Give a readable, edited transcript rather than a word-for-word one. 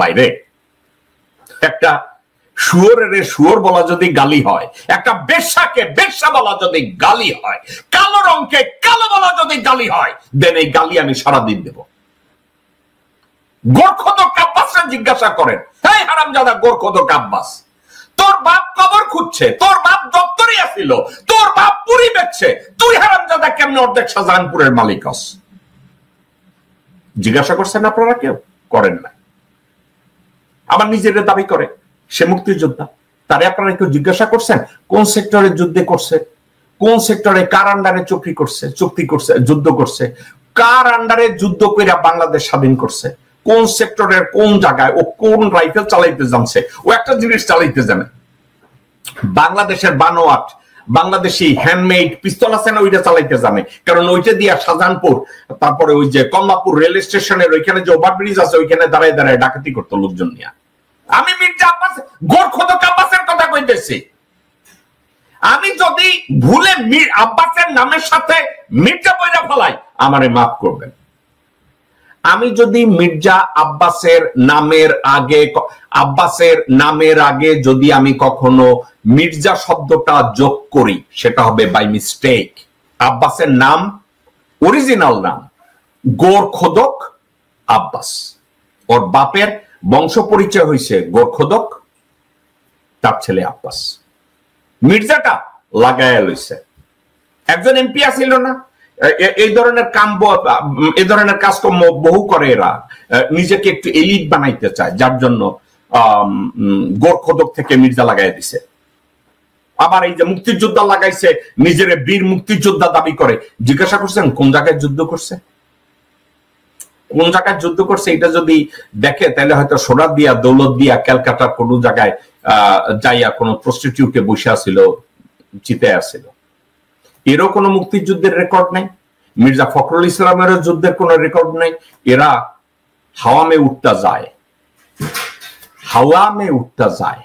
বাইরে একটা শুয়োরের শুয়োর বলা যদি গালি হয়, একটা বেশ্যাকে বেশ্যা বলা যদি গালি হয়, কালো রঙকে কালো বলা যদি গালি হয়, দেন এই গালি আমি সারাদিন দেব। গোরখোদক আব্বাসকে জিজ্ঞাসা করেন, এই হারামজাদা গোরখোদক আব্বাস, তোর বাপ কবর খুঁজছে, তোর বাপ দপ্তরে আসিল, তোর বাপ পুরি বেচছে, তুই হারামজাদা কেমনে অর্ধেক শাহজাহানপুরের মালিক হস? জিজ্ঞাসা করছেন আপনারা? কেউ করেন না। আবার নিজের দাবি করে সে মুক্তিযোদ্ধা, তারে আপনারা কেউ জিজ্ঞাসা করছেন কোন সেক্টরে যুদ্ধ করছে, কোন সেক্টরে কার আন্ডারে চুক্তি করছে, যুদ্ধ করছে, কার আন্ডারে যুদ্ধ করে বাংলাদেশ স্বাধীন করছে, কোন সেক্টরের কোন জায়গায় ও কোন রাইফেল চালাইতে জানছে, ও একটা জিনিস চালাইতে জানে, বাংলাদেশের বানোয়াট বাংলাদেশি হ্যান্ডমেড পিস্তল আছে না, ওইটা চালাইতে জানে, কারণ ওইটা দিয়া শাহজাহানপুর, তারপরে ওই যে কমলাপুর রেল স্টেশনের ওইখানে যে ওভারব্রিজ আছে ওইখানে দাঁড়ায় দাঁড়ায় ডাকাতি করতো লোকজন নিয়ে। আমি মির্জা আব্বাস গোরখোদক আব্বাসের কথা কইতেছি। আমি যদি ভুলে আব্বাসের নামের সাথে মির্জা বইরা ফেলাই, আমারে মাফ করবেন। আমি যদি মির্জা আব্বাসের নামের আগে যদি আমি কখনো মির্জা শব্দটা যোগ করি, সেটা হবে বাই মিস্টেক। আব্বাসের নাম, অরিজিনাল নাম গোরখোদক আব্বাস। ওর বাপের বংশ পরিচয় হয়েছে গোরখোদক, তার ছেলে আব্বাস। মির্জাটা লাগাইয়া লইছে। একজন এমপি আসিল না, এই ধরনের কাজকর্ম বহু করে এরা, নিজেকে একটু এলিট বানাইতে চায়, যার জন্য গোরখোদক থেকে মির্জা লাগাই দিছে। আবার এই যে মুক্তিযোদ্ধা লাগাইছে, নিজের বীর মুক্তিযোদ্ধা দাবি করে। জিজ্ঞাসা করছেন কোন জায়গায় যুদ্ধ করছে, কোন জায়গায় যুদ্ধ করছে? এটা যদি দেখে তাহলে হয়তো সোনা দিয়া দৌলত দিয়া ক্যালকাটার কোন জায়গায় যাইয়া কোন প্রস্টিটিউটে বসে আসিল, চিতে আসিল। এরও কোনো মুক্তিযুদ্ধের রেকর্ড নাই, মির্জা ফখরুল ইসলামেরও যুদ্ধের কোনো রেকর্ড নাই। এরা হাওয়া মে উঠতা যায়, হাওয়া মে উঠতা যায়।